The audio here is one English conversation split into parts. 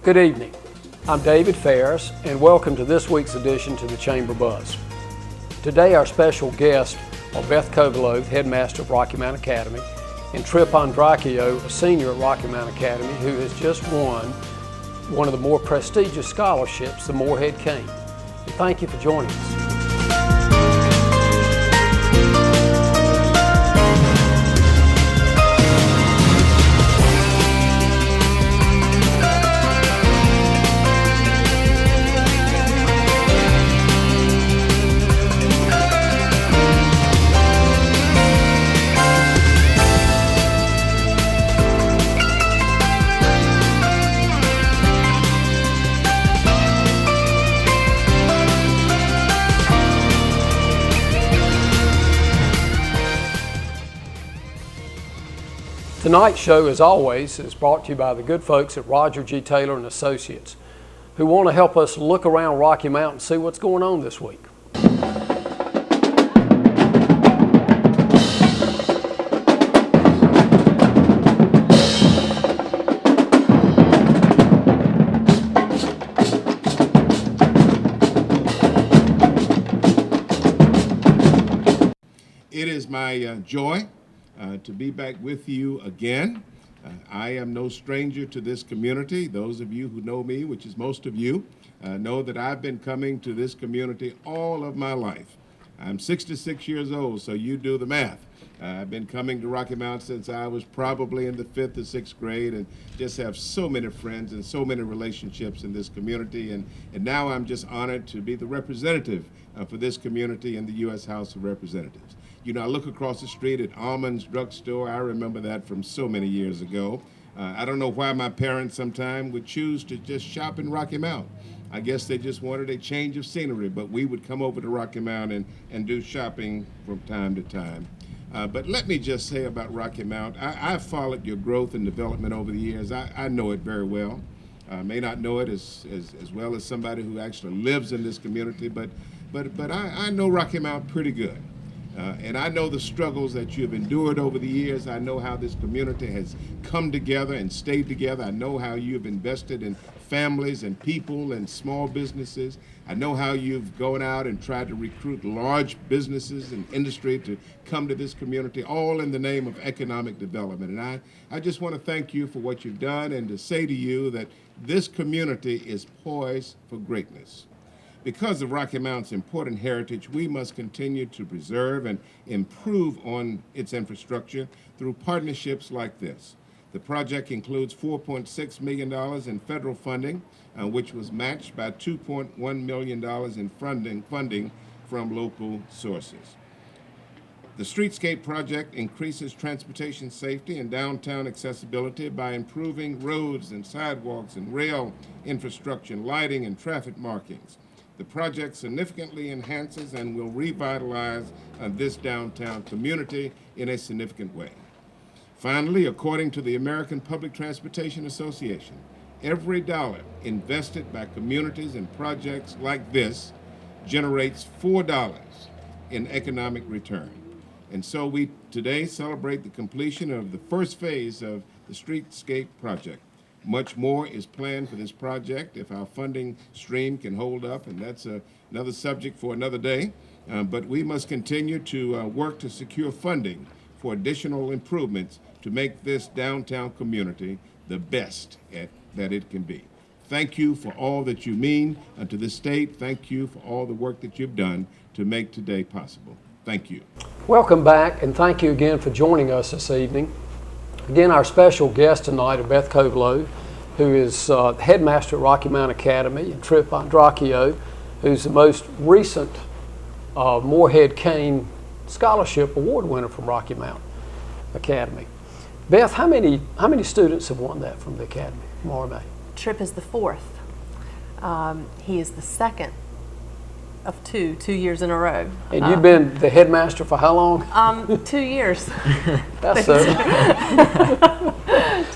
Good evening. I'm David Ferris, and welcome to this week's edition to the Chamber Buzz. Today our special guests are Beth Kovalov, headmaster of Rocky Mount Academy, and Trip Andrakio, a senior at Rocky Mount Academy, who has just won one of the more prestigious scholarships, the Morehead Cain. Thank you for joining us. Tonight's show, as always, is brought to you by the good folks at Roger G. Taylor and Associates, who want to help us look around Rocky Mount and see what's going on this week. It is my joy to be back with you again. I am no stranger to this community. Those of you who know me, which is most of you, know that I've been coming to this community all of my life. I'm 66 years old, so you do the math. I've been coming to Rocky Mount since I was probably in the 5th or 6th grade, and just have so many friends and so many relationships in this community. And now I'm just honored to be the representative for this community in the U.S. House of Representatives. You know, I look across the street at Almond's drugstore. I remember that from so many years ago. I don't know why my parents sometime would choose to just shop in Rocky Mount. I guess they just wanted a change of scenery, but we would come over to Rocky Mount and do shopping from time to time. But let me just say about Rocky Mount, I've followed your growth and development over the years. I know it very well. I may not know it as well as somebody who actually lives in this community, but I know Rocky Mount pretty good. And I know the struggles that you've endured over the years. I know how this community has come together and stayed together. I know how you've invested in families and people and small businesses. I know how you've gone out and tried to recruit large businesses and industry to come to this community, all in the name of economic development. And I just want to thank you for what you've done and to say to you that this community is poised for greatness. Because of Rocky Mount's important heritage, we must continue to preserve and improve on its infrastructure through partnerships like this. The project includes $4.6 million in federal funding, which was matched by $2.1 million in funding from local sources. The Streetscape project increases transportation safety and downtown accessibility by improving roads and sidewalks and rail infrastructure, lighting and traffic markings. The project significantly enhances and will revitalize this downtown community in a significant way. Finally, according to the American Public Transportation Association, every dollar invested by communities in projects like this generates $4 in economic return. And so we today celebrate the completion of the first phase of the Streetscape project. Much more is planned for this project if our funding stream can hold up, and that's another subject for another day. But we must continue to work to secure funding for additional improvements to make this downtown community the best that it can be. Thank you for all that you mean to the state. Thank you for all the work that you've done to make today possible. Thank you. Welcome back, and thank you again for joining us this evening. Again, our special guest tonight is Beth Kovalov, who is headmaster at Rocky Mount Academy, and Trip Andrakio, who's the most recent Morehead Cain Scholarship Award winner from Rocky Mount Academy. Beth, how many students have won that from the Academy, from RMA? Trip is the 4th. He is the 2nd of two years in a row. And you've been the headmaster for how long? 2 years. That's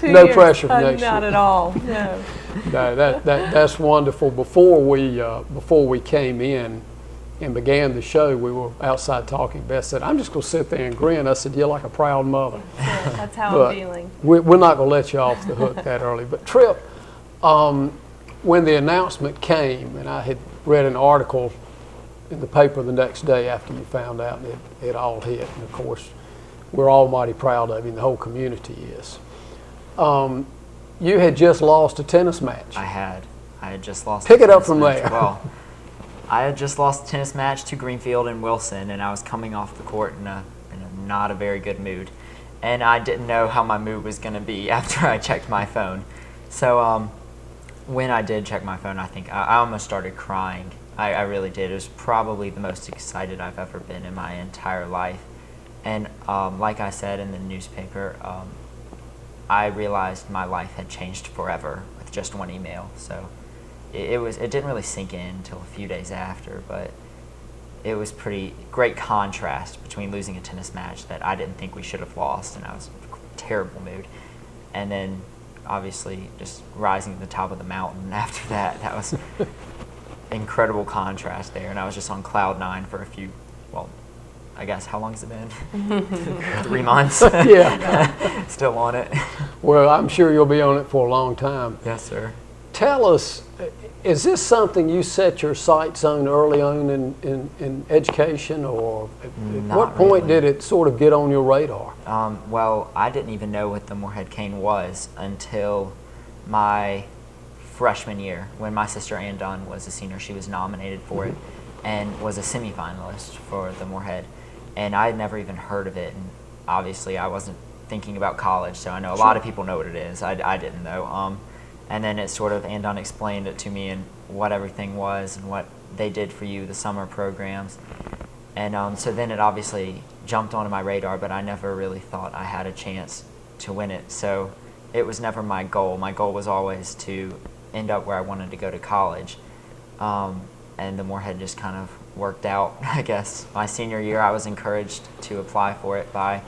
No pressure for next year. Not at all. No. No, that's wonderful. Before we came in and began the show, we were outside talking. Beth said, "I'm just going to sit there and grin." I said, "You're like a proud mother." Yeah, that's how I'm feeling. We're not going to let you off the hook that early. But Trip, When the announcement came, and I had read an article in the paper the next day after you found out, and it all hit. And of course, we're all mighty proud of you, and the whole community is. You had just lost a tennis match. I had just lost. Pick it up from there. Well, I had just lost a tennis match to Greenfield and Wilson, and I was coming off the court in a not a very good mood, and I didn't know how my mood was going to be after I checked my phone. So when I did check my phone, I think I almost started crying. I really did. It was probably the most excited I've ever been in my entire life. And like I said in the newspaper, I realized my life had changed forever with just one email. So it didn't really sink in until a few days after, but it was pretty great contrast between losing a tennis match that I didn't think we should have lost, and I was in a terrible mood, and then obviously just rising to the top of the mountain after that. That was incredible contrast there, and I was just on cloud 9 for a few, well, I guess, how long has it been? 3 months? Yeah. Still on it. Well, I'm sure you'll be on it for a long time. Yes, sir. Tell us, is this something you set your sights on early on in education, or at what point did it sort of get on your radar? Well, I didn't even know what the Morehead Cain was until my freshman year, when my sister Ann Dunn was a senior. She was nominated for it and was a semifinalist for the Morehead, and I had never even heard of it, and obviously I wasn't thinking about college, so I know a lot of people know what it is. I didn't know. And then it sort of, Ann Dunn explained it to me and what everything was and what they did for you, the summer programs. And so then it obviously jumped onto my radar, but I never really thought I had a chance to win it. So it was never my goal. My goal was always to end up where I wanted to go to college. And the Morehead just kind of worked out, I guess. My senior year, I was encouraged to apply for it by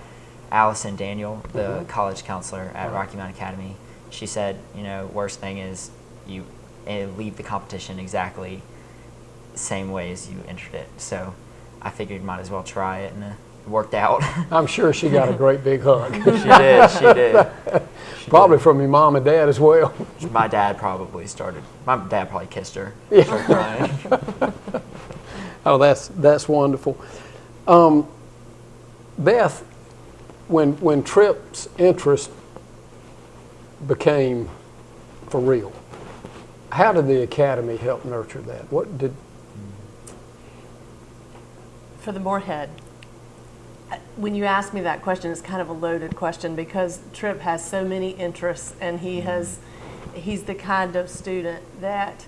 Allison Daniel, the college counselor at Rocky Mount Academy. She said, you know, worst thing is you leave the competition exactly the same way as you entered it. So I figured might as well try it, and it worked out. I'm sure she got a great big hug. She did. Probably from your mom and dad as well. My dad probably kissed her. Yeah. Started crying. Oh, that's wonderful. Beth, when Tripp's interest became for real, how did the Academy help nurture that? What did... For the Morehead, when you ask me that question, it's kind of a loaded question because Tripp has so many interests, and he's the kind of student that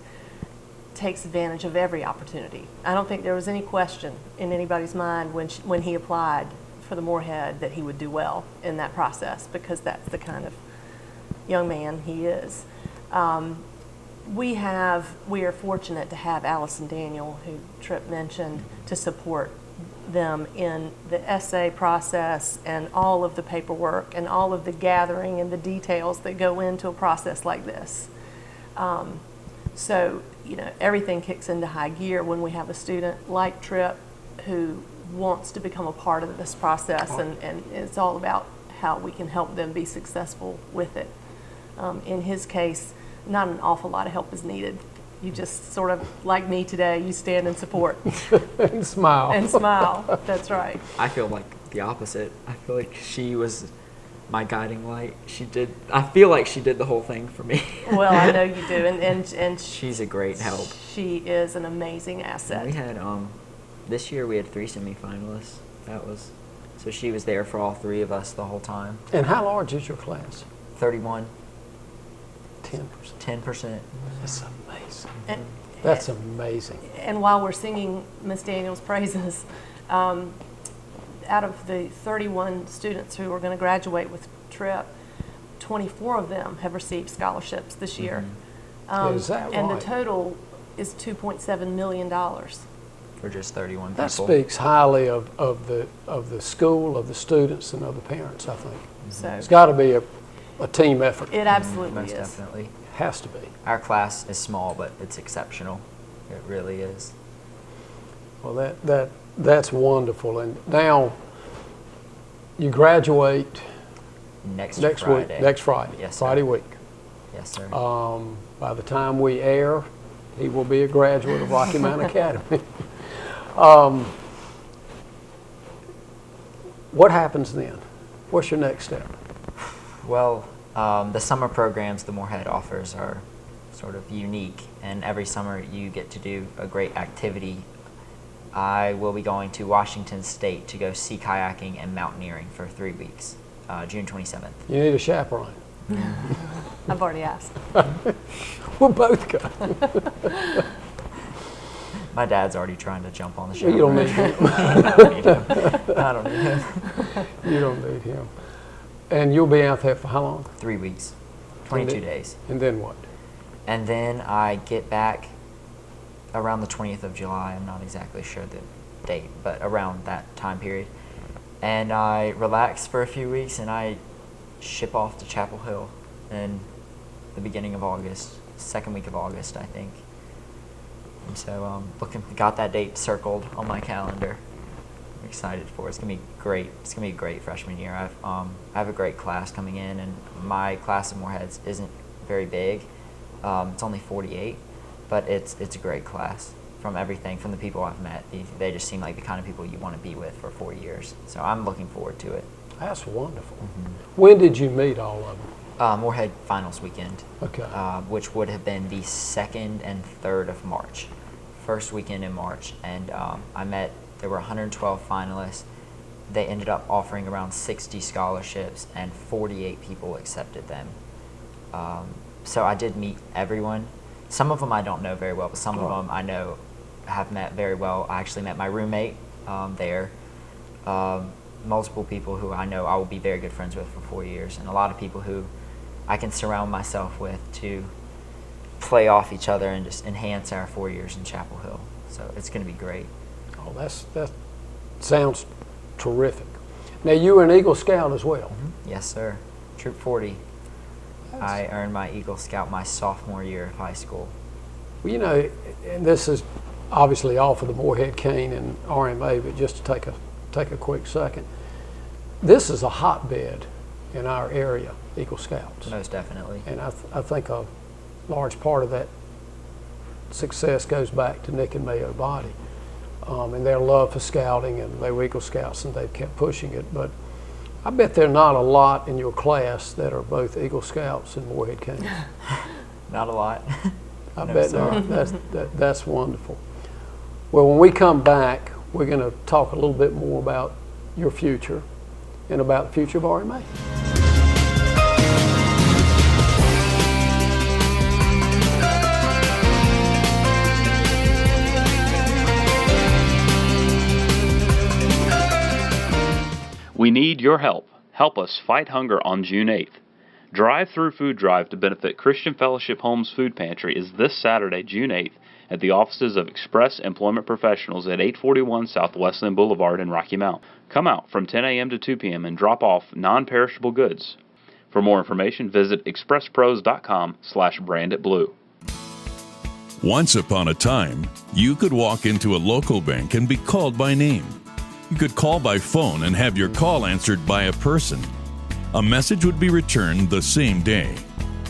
takes advantage of every opportunity. I don't think there was any question in anybody's mind when he applied for the Morehead that he would do well in that process, because that's the kind of young man he is. We are fortunate to have Allison Daniel, who Tripp mentioned, to support them in the essay process and all of the paperwork and all of the gathering and the details that go into a process like this. So, you know, everything kicks into high gear when we have a student like Tripp who wants to become a part of this process, and it's all about how we can help them be successful with it. In his case, not an awful lot of help is needed. You just sort of, like me today, you stand and support. and smile. And smile, that's right. I feel like the opposite. I feel like she was my guiding light. I feel like she did the whole thing for me. Well, I know you do, and she's a great help. She is an amazing asset. We had, this year we had 3 semifinalists. So she was there for all 3 of us the whole time. And how large is your class? 31. 10%. 10%. That's amazing. That's amazing. And while we're singing Miss Daniel's praises, out of the 31 students who are going to graduate with Tripp, 24 of them have received scholarships this year. Is that right? And the total is $2.7 million. For just 31 people. That speaks highly of the school, of the students, and of the parents, I think. So it's got to be a team effort. It absolutely Most is. definitely. Has to be. Our class is small, but it's exceptional. It really is. Well, that's wonderful. And now you graduate Next week. Friday. Next Friday. Yes, sir. Friday week. Yes, sir. By the time we air, he will be a graduate of Rocky Mountain Academy. What happens then? What's your next step? Well, the summer programs the Morehead offers are sort of unique, and every summer you get to do a great activity. I will be going to Washington State to go sea kayaking and mountaineering for 3 weeks, June 27th. You need a chaperone. I've already asked. We'll both go. My dad's already trying to jump on the show. You don't need him. I don't need him. You don't need him. And you'll be out there for how long? 3 weeks, 22 days. And then what? And then I get back around the 20th of July. I'm not exactly sure the date, but around that time period. And I relax for a few weeks, and I ship off to Chapel Hill in the beginning of August, second week of August, I think. And so got that date circled on my calendar. I'm excited for it. It's gonna be great. It's gonna be a great freshman year. I have a great class coming in, and my class of Moreheads isn't very big. It's only 48, but it's a great class. From everything, from the people I've met, they just seem like the kind of people you want to be with for 4 years. So I'm looking forward to it. That's wonderful. When did you meet all of them? Morehead finals weekend, Okay. which would have been the 2nd and 3rd of March, first weekend in March. And there were 112 finalists. They ended up offering around 60 scholarships, and 48 people accepted them. So I did meet everyone. Some of them I don't know very well, but some of them I know have met very well. I actually met my roommate there. Multiple people who I know I will be very good friends with for 4 years, and a lot of people who I can surround myself with to play off each other and just enhance our 4 years in Chapel Hill. So it's going to be great. Oh, that sounds terrific. Now, you were an Eagle Scout as well. Yes, sir. Troop 40. I earned my Eagle Scout my sophomore year of high school. Well, you know, and this is obviously all for the Morehead, Cain, and RMA, but just to take a quick second, this is a hotbed in our area, Eagle Scouts. Most definitely. And I think a large part of that success goes back to Nick and Mayo Body and their love for scouting, and they were Eagle Scouts and they've kept pushing it. But I bet there are not a lot in your class that are both Eagle Scouts and Morehead Canes. Not a lot. I No, bet sir. not. That's wonderful. Well, when we come back, we're going to talk a little bit more about your future and about the future of RMA. We need your help. Help us fight hunger on June 8th. Drive-through food drive to benefit Christian Fellowship Homes Food Pantry is this Saturday, June 8th, at the offices of Express Employment Professionals at 841 South Westland Boulevard in Rocky Mount. Come out from 10 a.m. to 2 p.m. and drop off non-perishable goods. For more information, visit expresspros.com/branditblue. Once upon a time, you could walk into a local bank and be called by name. You could call by phone and have your call answered by a person. A message would be returned the same day.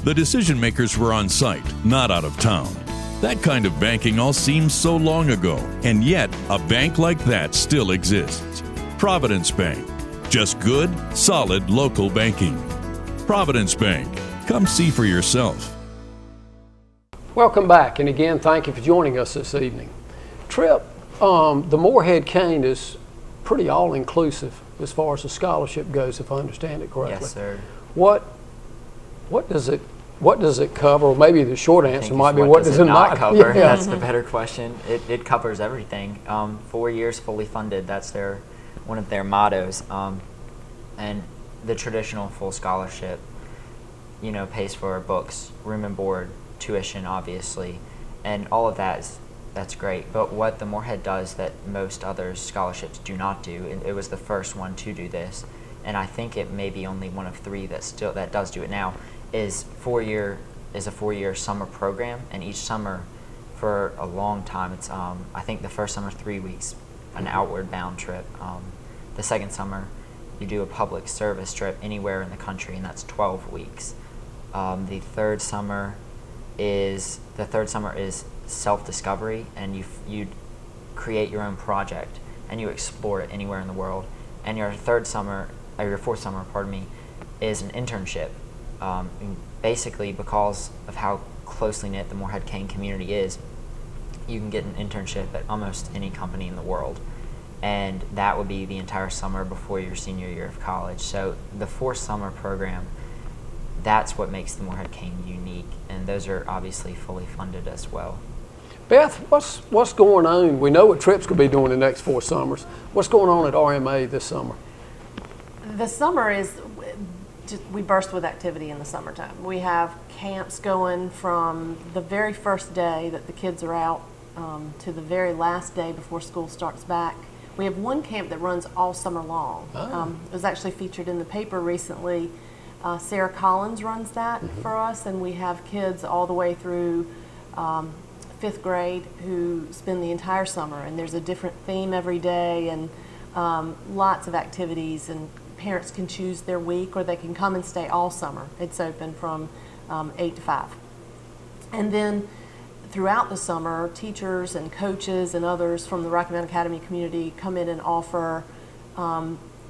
The decision makers were on site, not out of town. That kind of banking all seems so long ago, and yet a bank like that still exists. Providence Bank. Just good, solid local banking. Providence Bank. Come see for yourself. Welcome back, and again, thank you for joining us this evening. Trip, the Morehead Cain is pretty all-inclusive as far as the scholarship goes, if I understand it correctly. Yes, sir. What does it cover? Or maybe the short I answer think might it's be what does it not cover? Yeah. That's the better question. It covers everything. 4 years fully funded. That's one of their mottos. And the traditional full scholarship, pays for books, room and board, tuition, obviously, and all of that's great. But what the Morehead does that most other scholarships do not do, and it was the first one to do this, and I think it may be only one of 3 that does do it now, is a 4-year summer program, and each summer for a long time it's I think the first summer 3 weeks, an outward bound trip. The second summer you do a public service trip anywhere in the country, and that's 12 weeks. The third summer is self-discovery, and you create your own project and you explore it anywhere in the world. And your fourth summer, pardon me, is an internship. Basically, because of how closely knit the Morehead Cain community is, you can get an internship at almost any company in the world, and that would be the entire summer before your senior year of college. So the 4-summer program, that's what makes the Morehead Cain unique, and those are obviously fully funded as well. Beth, what's going on? We know what Tripp's going to be doing the next 4 summers. What's going on at RMA this summer? The summer is we burst with activity in the summertime. We have camps going from the very first day that the kids are out to the very last day before school starts back. We have one camp that runs all summer long. It was actually featured in the paper recently. Sarah Collins runs that for us, and we have kids all the way through 5th grade who spend the entire summer, and there's a different theme every day, and lots of activities, and parents can choose their week, or they can come and stay all summer. It's open from 8 to 5. And then throughout the summer, teachers and coaches and others from the Rocky Mountain Academy community come in and offer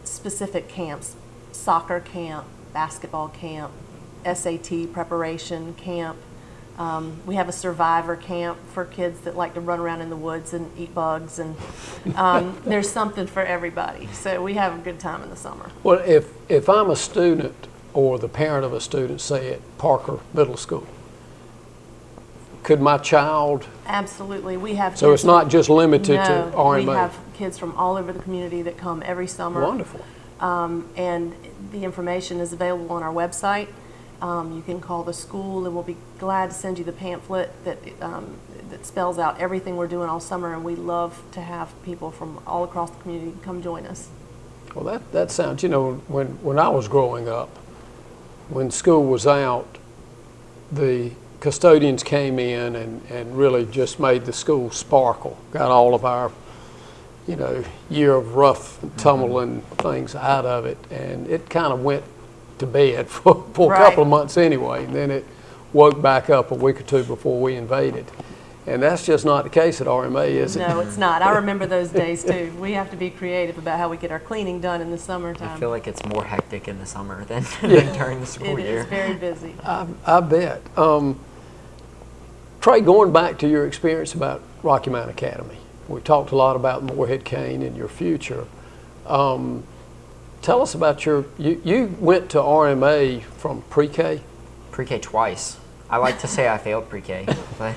specific camps: soccer camp, basketball camp, SAT preparation camp. We have a survivor camp for kids that like to run around in the woods and eat bugs, and there's something for everybody. So we have a good time in the summer. Well, if I'm a student or the parent of a student, say at Parker Middle School, could my child? Absolutely. We have. So it's not just limited to RMA. We have kids from all over the community that come every summer. Wonderful. And the information is available on our website. You can call the school, and we'll be glad to send you the pamphlet that spells out everything we're doing all summer, and we love to have people from all across the community come join us. Well, that sounds, when I was growing up, when school was out, the custodians came in and really just made the school sparkle, got all of our, year of rough and tumble and things out of it, and it kind of went to bed for a couple of months anyway, and then it woke back up a week or two before we invaded. And that's just not the case at RMA, is it? No, it's not. I remember those days too. We have to be creative about how we get our cleaning done in the summertime. I feel like it's more hectic in the summer than during the school year. It is very busy. I bet. Trey, going back to your experience about Rocky Mountain Academy, we talked a lot about Morehead Cain and your future. Tell us about you went to RMA from pre-K? Pre-K twice. I like to say I failed pre-K, but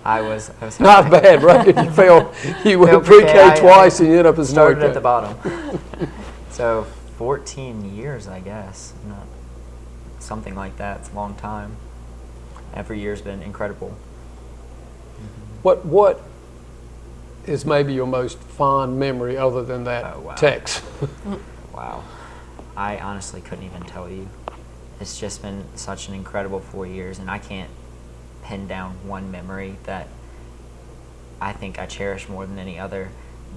I was not a bad record. You went pre-K twice and you ended up as started at the bottom. So 14 years, I guess. Something like that. It's a long time. Every year's been incredible. What is maybe your most fond memory other than that text? Wow. I honestly couldn't even tell you. It's just been such an incredible 4 years, and I can't pin down one memory that I think I cherish more than any other.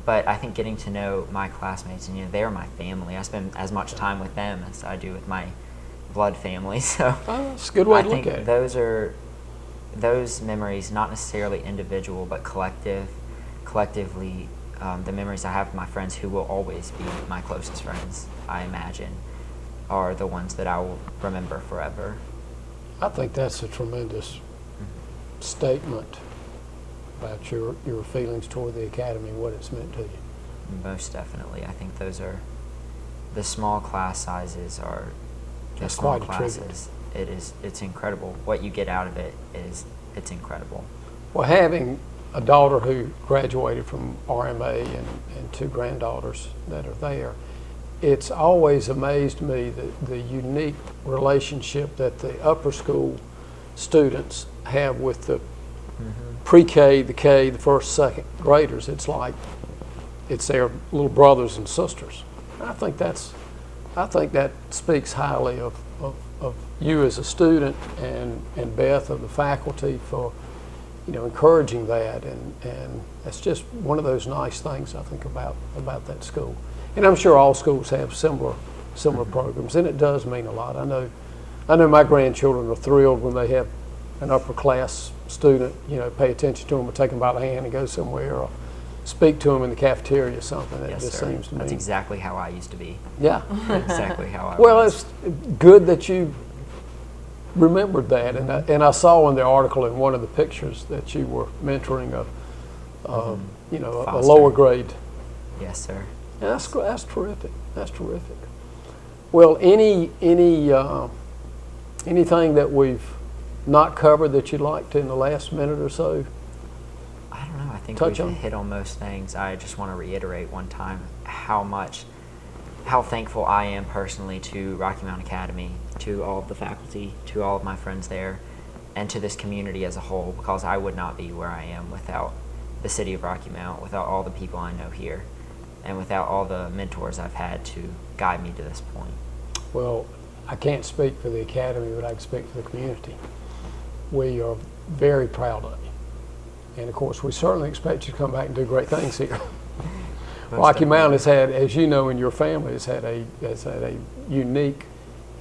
But I think getting to know my classmates, and they are my family. I spend as much time with them as I do with my blood family. So that's a good way to look at it. Those memories, not necessarily individual, but collectively, the memories I have with my friends, who will always be my closest friends, I imagine, are the ones that I will remember forever. I think that's a tremendous statement about your feelings toward the Academy and what it's meant to you. Most definitely. I think those are the small class sizes are the that's small quite classes. It's incredible. What you get out of it's incredible. Well, having a daughter who graduated from RMA and 2 granddaughters that are there, it's always amazed me the unique relationship that the upper school students have with the pre-K, the K, the first, second graders. It's like it's their little brothers and sisters. I think that speaks highly of you as a student and Beth of the faculty for encouraging that, and that's just one of those nice things I think about that school. And I'm sure all schools have similar programs, and it does mean a lot. I know I know my grandchildren are thrilled when they have an upper class student, pay attention to them or take them by the hand and go somewhere, or speak to them in the cafeteria or something. That Yes, just sir. seems to That's me. exactly how I used to be. Yeah. Exactly how I Well, was. it's good that you remembered that, and I saw in the article in one of the pictures that you were mentoring a Foster. lower grade. Yes, sir. And that's terrific. That's terrific. Well, anything that we've not covered that you'd like to in the last minute or so? I don't know. I think Touch we've on? hit on most things. I just want to reiterate one time how thankful I am personally to Rocky Mount Academy, to all of the faculty, to all of my friends there, and to this community as a whole, because I would not be where I am without the city of Rocky Mount, without all the people I know here, and without all the mentors I've had to guide me to this point. Well, I can't speak for the academy, but I can speak for the community. We are very proud of you. And of course, we certainly expect you to come back and do great things here. Rocky Mount has had, as you know, in your family, has had a unique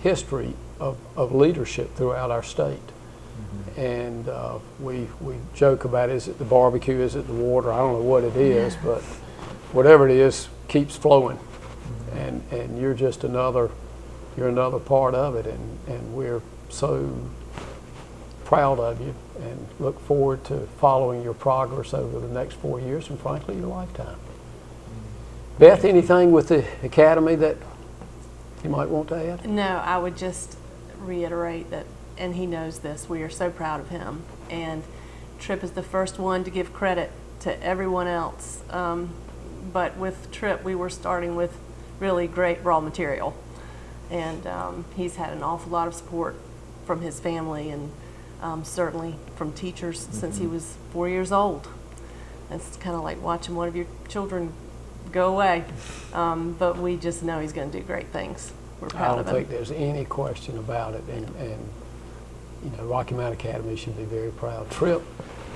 history of leadership throughout our state. And we joke about, is it the barbecue, is it the water? I don't know what it is, but whatever it is, keeps flowing. And you're just another part of it, and we're so proud of you and look forward to following your progress over the next 4 years and frankly your lifetime. Beth, anything with the academy that you might want to add? No, I would just reiterate that, and he knows this, we are so proud of him. And Tripp is the first one to give credit to everyone else. But with Tripp, we were starting with really great raw material. And he's had an awful lot of support from his family and certainly from teachers since he was 4 years old. It's kind of like watching one of your children go away. But we just know he's going to do great things. We're proud of him. I don't think there's any question about it. And Rocky Mount Academy should be very proud. Tripp,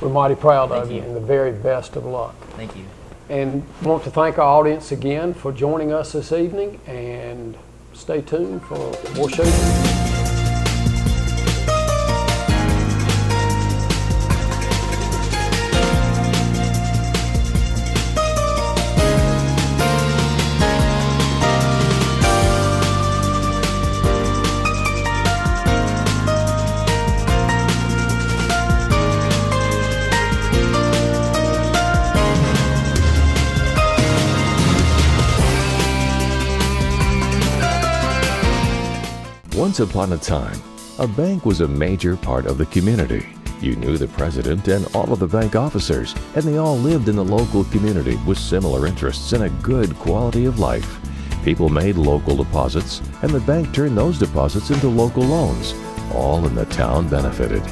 we're mighty proud of you, and the very best of luck. Thank you. And want to thank our audience again for joining us this evening, and stay tuned for more shows. Once upon a time, a bank was a major part of the community. You knew the president and all of the bank officers, and they all lived in the local community with similar interests and a good quality of life. People made local deposits, and the bank turned those deposits into local loans. All in the town benefited.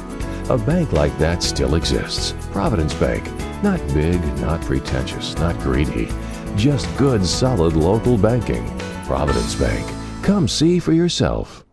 A bank like that still exists. Providence Bank. Not big, not pretentious, not greedy. Just good, solid local banking. Providence Bank. Come see for yourself.